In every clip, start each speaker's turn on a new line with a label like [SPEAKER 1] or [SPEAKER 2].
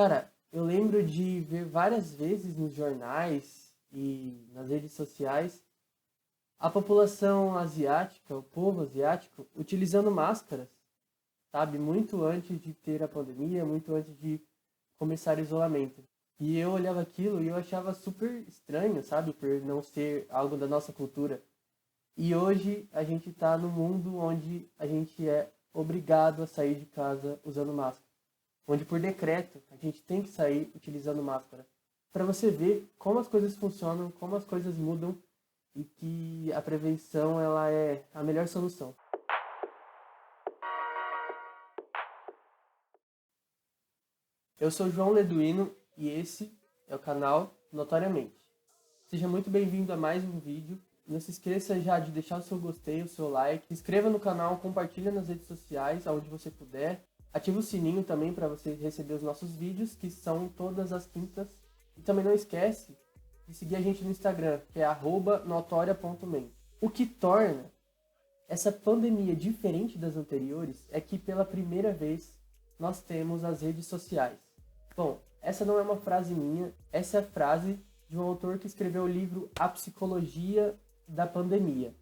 [SPEAKER 1] Cara, eu lembro de ver várias vezes nos jornais e nas redes sociais a população asiática, o povo asiático, utilizando máscaras, sabe? Muito antes de ter a pandemia, muito antes de começar o isolamento. E eu olhava aquilo e eu achava super estranho, sabe? Por não ser algo da nossa cultura. E hoje a gente está num mundo onde a gente é obrigado a sair de casa usando máscara. Onde por decreto a gente tem que sair utilizando máscara. Para você ver como as coisas funcionam, como as coisas mudam e que a prevenção ela é a melhor solução. Eu sou João Leduino e esse é o canal Notoriamente. Seja muito bem-vindo a mais um vídeo. Não se esqueça já de deixar o seu gostei, o seu like. Se inscreva no canal, compartilha nas redes sociais, aonde você puder. Ative o sininho também para você receber os nossos vídeos, que são todas as quintas. E também não esquece de seguir a gente no Instagram, que é @notoria.mente. O que torna essa pandemia diferente das anteriores é que pela primeira vez nós temos as redes sociais. Bom, essa não é uma frase minha, essa é a frase de um autor que escreveu o livro A Psicologia da Pandemia.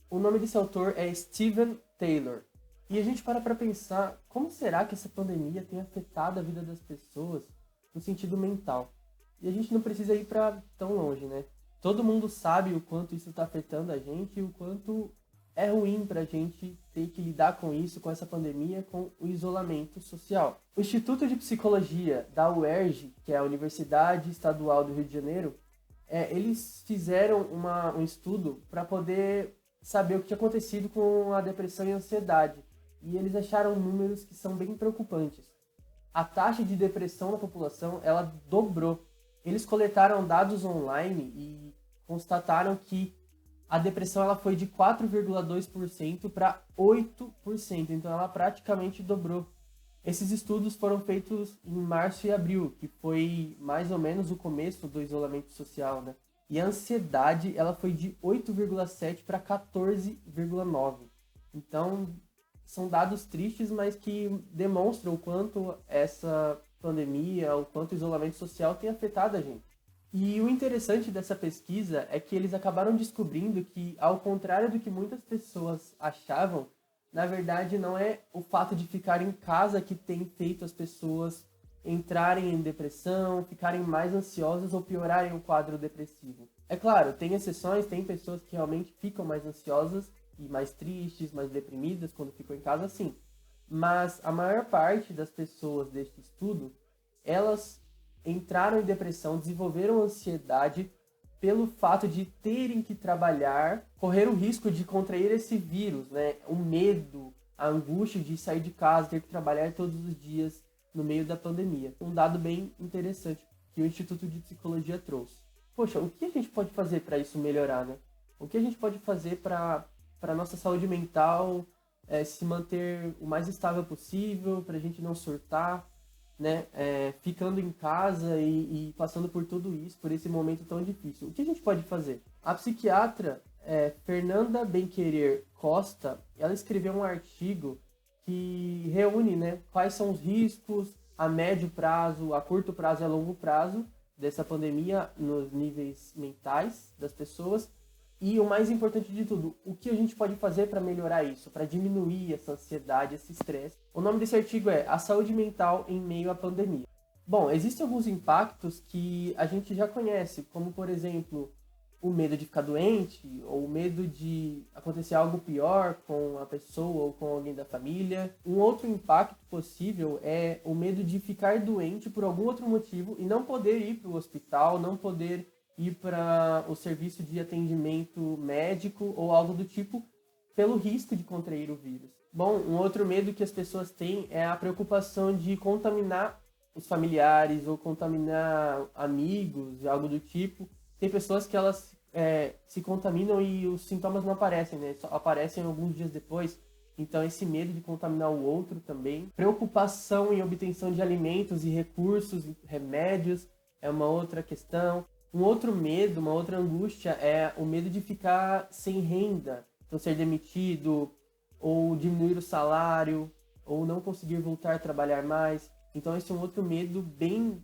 [SPEAKER 1] O nome desse autor é Steven Taylor. E a gente para pensar como será que essa pandemia tem afetado a vida das pessoas no sentido mental. E a gente não precisa ir para tão longe, né? Todo mundo sabe o quanto isso está afetando a gente e o quanto é ruim para a gente ter que lidar com isso, com essa pandemia, com o isolamento social. O Instituto de Psicologia da UERJ, que é a Universidade Estadual do Rio de Janeiro, eles fizeram um estudo para poder saber o que tinha acontecido com a depressão e a ansiedade. E eles acharam números que são bem preocupantes. A taxa de depressão na população, ela dobrou. Eles coletaram dados online e constataram que a depressão ela foi de 4,2% para 8%, então ela praticamente dobrou. Esses estudos foram feitos em março e abril, que foi mais ou menos o começo do isolamento social, né? E a ansiedade ela foi de 8,7 para 14,9. Então, são dados tristes, mas que demonstram o quanto essa pandemia, o quanto o isolamento social tem afetado a gente. E o interessante dessa pesquisa é que eles acabaram descobrindo que, ao contrário do que muitas pessoas achavam, na verdade não é o fato de ficar em casa que tem feito as pessoas entrarem em depressão, ficarem mais ansiosas ou piorarem o quadro depressivo. É claro, tem exceções, tem pessoas que realmente ficam mais ansiosas e mais tristes, mais deprimidas quando ficam em casa, sim. Mas a maior parte das pessoas deste estudo, elas entraram em depressão, desenvolveram ansiedade pelo fato de terem que trabalhar, correr o risco de contrair esse vírus, né? O medo, a angústia de sair de casa, ter que trabalhar todos os dias no meio da pandemia. Um dado bem interessante que o Instituto de Psicologia trouxe. Poxa, o que a gente pode fazer para isso melhorar, né? O que a gente pode fazer para a nossa saúde mental se manter o mais estável possível, para a gente não surtar, né, ficando em casa e passando por tudo isso, por esse momento tão difícil. O que a gente pode fazer? A psiquiatra Fernanda Benquerer Costa, ela escreveu um artigo que reúne, né, quais são os riscos a médio prazo, a curto prazo e a longo prazo dessa pandemia nos níveis mentais das pessoas. E o mais importante de tudo, o que a gente pode fazer para melhorar isso, para diminuir essa ansiedade, esse estresse. O nome desse artigo é A Saúde Mental em Meio à Pandemia. Bom, existem alguns impactos que a gente já conhece, como, por exemplo, o medo de ficar doente, ou o medo de acontecer algo pior com a pessoa ou com alguém da família. Um outro impacto possível é o medo de ficar doente por algum outro motivo e não poder ir para o hospital, não poder ir para o serviço de atendimento médico ou algo do tipo, pelo risco de contrair o vírus. Bom, um outro medo que as pessoas têm é a preocupação de contaminar os familiares ou contaminar amigos, algo do tipo. Tem pessoas que elas se contaminam e os sintomas não aparecem, né? Só aparecem alguns dias depois. Então, esse medo de contaminar o outro também. Preocupação em obtenção de alimentos e recursos, remédios, é uma outra questão. Um outro medo, uma outra angústia é o medo de ficar sem renda, então ser demitido, ou diminuir o salário, ou não conseguir voltar a trabalhar mais. Então esse é um outro medo bem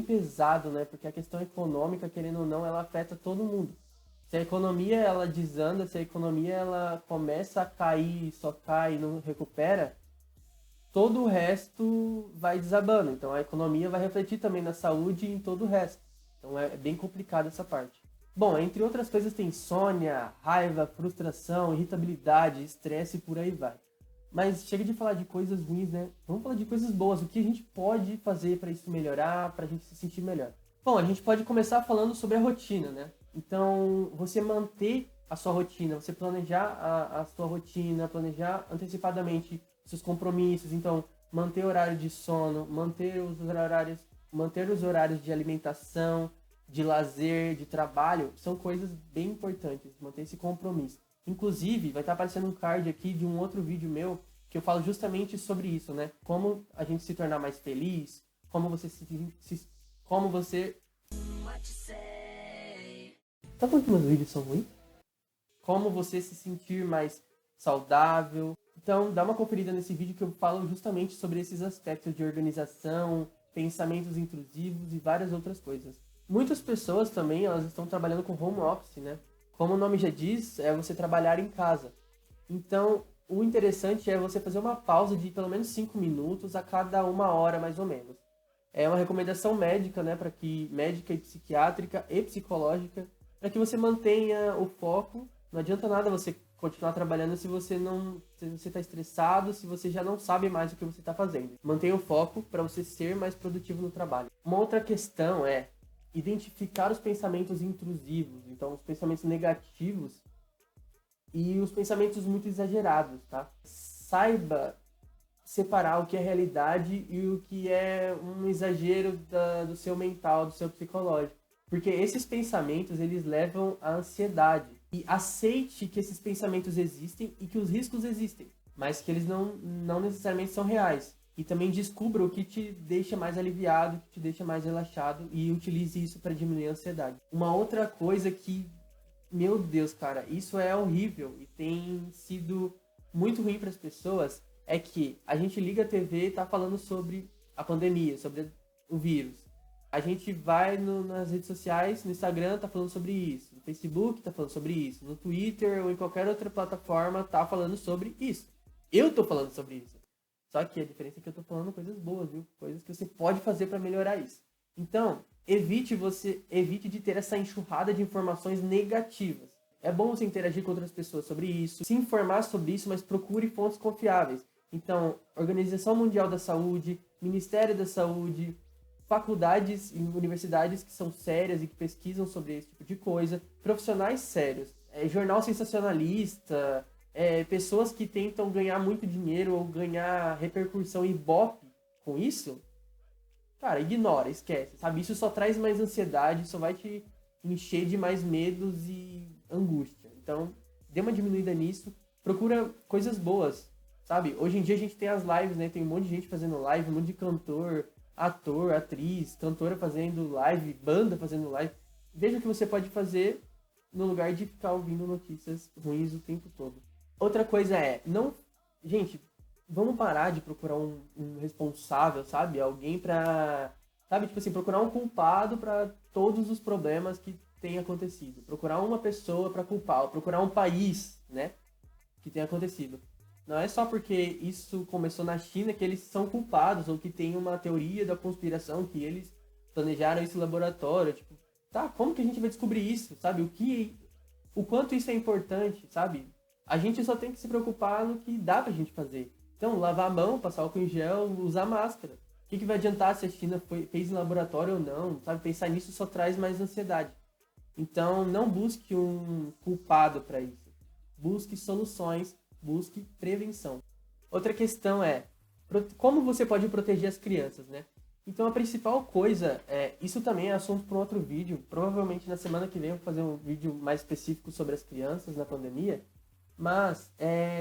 [SPEAKER 1] pesado, né? Porque a questão econômica, querendo ou não, ela afeta todo mundo. Se a economia ela desanda, se a economia ela começa a cair, só cai e não recupera, todo o resto vai desabando. Então a economia vai refletir também na saúde e em todo o resto. Então é bem complicado essa parte. Bom, entre outras coisas tem insônia, raiva, frustração, irritabilidade, estresse e por aí vai. Mas chega de falar de coisas ruins, né? Vamos falar de coisas boas. O que a gente pode fazer para isso melhorar, para a gente se sentir melhor? Bom, a gente pode começar falando sobre a rotina, né? Então, você manter a sua rotina, você planejar a sua rotina, planejar antecipadamente seus compromissos. Então, manter o horário de sono, manter os horários de alimentação, de lazer, de trabalho, são coisas bem importantes, manter esse compromisso. Inclusive, vai estar aparecendo um card aqui de um outro vídeo meu que eu falo justamente sobre isso, né? Como a gente se tornar mais feliz, como você como você... Tá falando que meus vídeos são ruins? Como você se sentir mais saudável. Então, dá uma conferida nesse vídeo que eu falo justamente sobre esses aspectos de organização, pensamentos intrusivos e várias outras coisas. Muitas pessoas também, elas estão trabalhando com home office, né? Como o nome já diz, é você trabalhar em casa. Então, o interessante é você fazer uma pausa de pelo menos 5 minutos a cada 1 hora, mais ou menos. É uma recomendação médica, né, médica e psiquiátrica e psicológica, para que você mantenha o foco. Não adianta nada você continuar trabalhando se você está estressado, se você já não sabe mais o que você está fazendo. Mantenha o foco para você ser mais produtivo no trabalho. Uma outra questão é identificar os pensamentos intrusivos, então os pensamentos negativos e os pensamentos muito exagerados, tá? Saiba separar o que é realidade e o que é um exagero do seu mental, do seu psicológico. Porque esses pensamentos, eles levam à ansiedade. E aceite que esses pensamentos existem e que os riscos existem, mas que eles não necessariamente são reais. E também descubra o que te deixa mais aliviado, o que te deixa mais relaxado e utilize isso para diminuir a ansiedade. Uma outra coisa que, meu Deus, cara, isso é horrível e tem sido muito ruim para as pessoas, é que a gente liga a TV e tá falando sobre a pandemia, sobre o vírus. A gente vai nas redes sociais, no Instagram tá falando sobre isso, no Facebook tá falando sobre isso, no Twitter ou em qualquer outra plataforma tá falando sobre isso. Eu tô falando sobre isso. Só que a diferença é que eu tô falando coisas boas, viu? Coisas que você pode fazer para melhorar isso. Então, evite de ter essa enxurrada de informações negativas. É bom você interagir com outras pessoas sobre isso, se informar sobre isso, mas procure fontes confiáveis. Então, Organização Mundial da Saúde, Ministério da Saúde, faculdades e universidades que são sérias e que pesquisam sobre esse tipo de coisa, profissionais sérios, jornal sensacionalista, pessoas que tentam ganhar muito dinheiro ou ganhar repercussão e ibope com isso, cara, ignora, esquece, sabe? Isso só traz mais ansiedade, só vai te encher de mais medos e angústia. Então, dê uma diminuída nisso, procura coisas boas, sabe? Hoje em dia a gente tem as lives, né? Tem um monte de gente fazendo live, um monte de cantor, ator, atriz, cantora fazendo live, banda fazendo live. Veja o que você pode fazer no lugar de ficar ouvindo notícias ruins o tempo todo. Outra coisa gente, vamos parar de procurar um responsável, sabe? Alguém pra, sabe, tipo assim, procurar um culpado para todos os problemas que têm acontecido. Procurar uma pessoa para culpar, procurar um país, né, que tenha acontecido. Não é só porque isso começou na China que eles são culpados, ou que tem uma teoria da conspiração, que eles planejaram isso em laboratório. Tipo, tá, como que a gente vai descobrir isso, sabe? O quanto isso é importante, sabe? A gente só tem que se preocupar no que dá pra gente fazer. Então, lavar a mão, passar álcool em gel, usar máscara. O que vai adiantar se a China fez em laboratório ou não, sabe? Pensar nisso só traz mais ansiedade. Então, não busque um culpado para isso. Busque soluções, busque prevenção. Outra questão é, como você pode proteger as crianças, né? Então, a principal coisa, isso também é assunto para um outro vídeo. Provavelmente na semana que vem eu vou fazer um vídeo mais específico sobre as crianças na pandemia. Mas,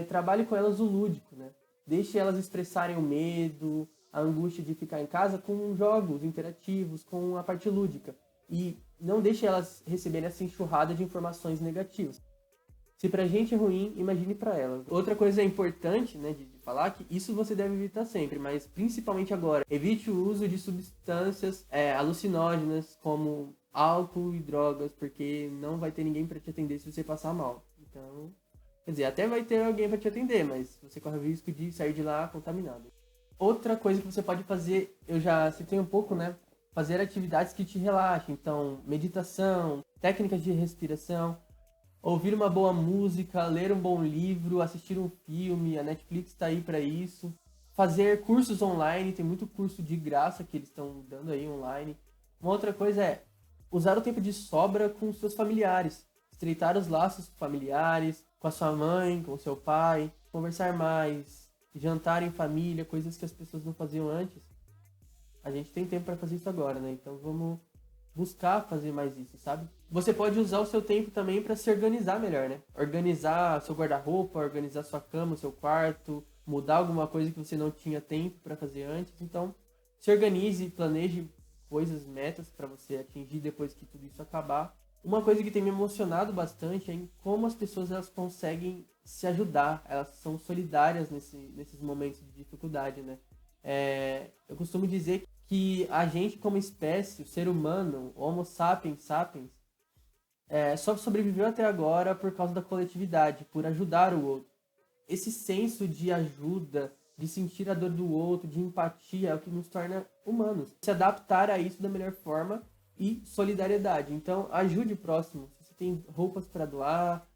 [SPEAKER 1] trabalhe com elas o lúdico, né? Deixe elas expressarem o medo, a angústia de ficar em casa com jogos interativos, com a parte lúdica. E não deixe elas receberem essa enxurrada de informações negativas. Se pra gente é ruim, imagine pra ela. Outra coisa importante, né, de falar, que isso você deve evitar sempre, mas principalmente agora, evite o uso de substâncias alucinógenas como álcool e drogas, porque não vai ter ninguém pra te atender se você passar mal. Então, quer dizer, até vai ter alguém pra te atender, mas você corre o risco de sair de lá contaminado. Outra coisa que você pode fazer, eu já citei um pouco, né? Fazer atividades que te relaxem. Então, meditação, técnicas de respiração, ouvir uma boa música, ler um bom livro, assistir um filme, a Netflix está aí para isso. Fazer cursos online, tem muito curso de graça que eles estão dando aí online. Uma outra coisa é usar o tempo de sobra com seus familiares. Estreitar os laços familiares, com a sua mãe, com o seu pai, conversar mais, jantar em família, coisas que as pessoas não faziam antes. A gente tem tempo para fazer isso agora, né? Então vamos buscar fazer mais isso, sabe? Você pode usar o seu tempo também para se organizar melhor, né? Organizar seu guarda-roupa, organizar sua cama, seu quarto, mudar alguma coisa que você não tinha tempo para fazer antes. Então, se organize, planeje coisas, metas para você atingir depois que tudo isso acabar. Uma coisa que tem me emocionado bastante é em como as pessoas elas conseguem se ajudar, elas são solidárias nesses momentos de dificuldade, né? Eu costumo dizer que a gente como espécie, o ser humano, o Homo sapiens sapiens, só sobreviveu até agora por causa da coletividade, por ajudar o outro. Esse senso de ajuda, de sentir a dor do outro, de empatia, é o que nos torna humanos. Se adaptar a isso da melhor forma e solidariedade. Então, ajude o próximo. Se você tem roupas para doar,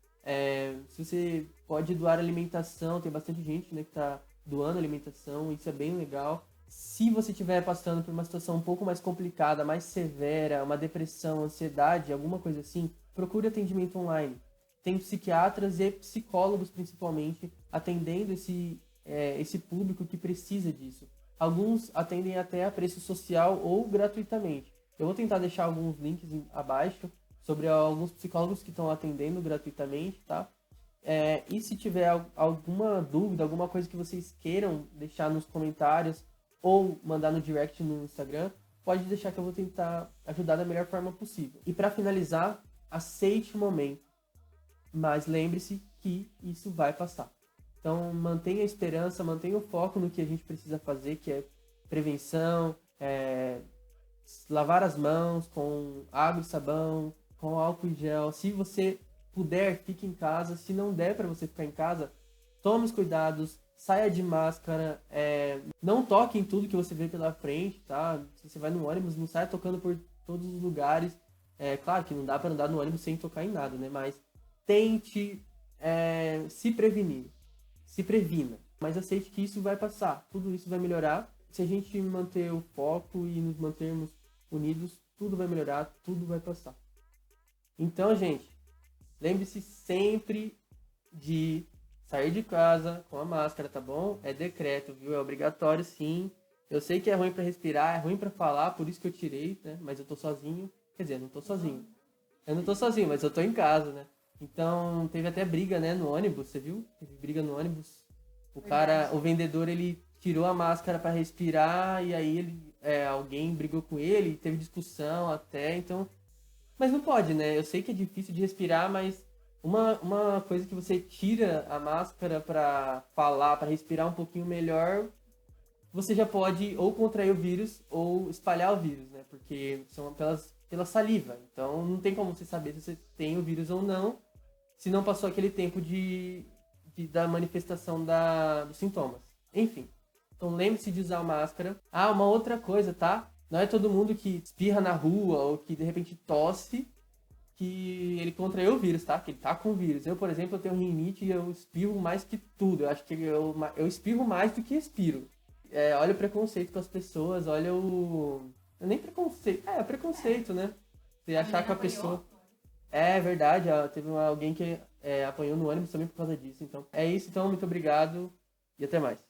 [SPEAKER 1] se você pode doar alimentação, tem bastante gente, né, que está doando alimentação, isso é bem legal. Se você estiver passando por uma situação um pouco mais complicada, mais severa, uma depressão, ansiedade, alguma coisa assim, procure atendimento online. Tem psiquiatras e psicólogos, principalmente, atendendo esse público que precisa disso. Alguns atendem até a preço social ou gratuitamente. Eu vou tentar deixar alguns links abaixo sobre alguns psicólogos que estão atendendo gratuitamente, tá? E se tiver alguma dúvida, alguma coisa que vocês queiram deixar nos comentários ou mandar no direct no Instagram, pode deixar que eu vou tentar ajudar da melhor forma possível. E para finalizar, aceite o momento, mas lembre-se que isso vai passar. Então mantenha a esperança, mantenha o foco no que a gente precisa fazer, que é prevenção, lavar as mãos com água e sabão, com álcool em gel. Se você puder, fique em casa. Se não der para você ficar em casa, tome os cuidados, saia de máscara, não toque em tudo que você vê pela frente, tá? Se você vai no ônibus, não saia tocando por todos os lugares. Claro que não dá para andar no ônibus sem tocar em nada, né? Mas tente se prevenir, se previna. Mas aceite que isso vai passar, tudo isso vai melhorar. Se a gente manter o foco e nos mantermos unidos, tudo vai melhorar, tudo vai passar. Então, gente, lembre-se sempre de sair de casa com a máscara, tá bom? É decreto, viu? É obrigatório, sim. Eu sei que é ruim pra respirar, é ruim pra falar, por isso que eu tirei, né? Mas eu tô sozinho. Quer dizer, eu não tô sozinho. Eu não tô sozinho, mas eu tô em casa, né? Então, teve até briga, né, no ônibus, você viu? Teve briga no ônibus. O vendedor, ele tirou a máscara pra respirar e aí alguém brigou com ele, teve discussão até, então... Mas não pode, né? Eu sei que é difícil de respirar, mas uma coisa que você tira a máscara pra falar, pra respirar um pouquinho melhor, você já pode ou contrair o vírus ou espalhar o vírus, né? Porque são pela saliva. Então não tem como você saber se você tem o vírus ou não, se não passou aquele tempo da manifestação dos sintomas. Enfim. Então lembre-se de usar máscara. Ah, uma outra coisa, tá? Não é todo mundo que espirra na rua ou que de repente tosse que ele contraiu o vírus, tá? Que ele tá com o vírus. Eu, por exemplo, eu tenho rinite e eu espirro mais que tudo. Eu acho que eu espirro mais do que expiro. Olha o preconceito com as pessoas, olha o... Nem preconceito. É preconceito, né? Você achar que a pessoa... É verdade, teve alguém que apanhou no ônibus também por causa disso. Então, é isso. Então, muito obrigado e até mais.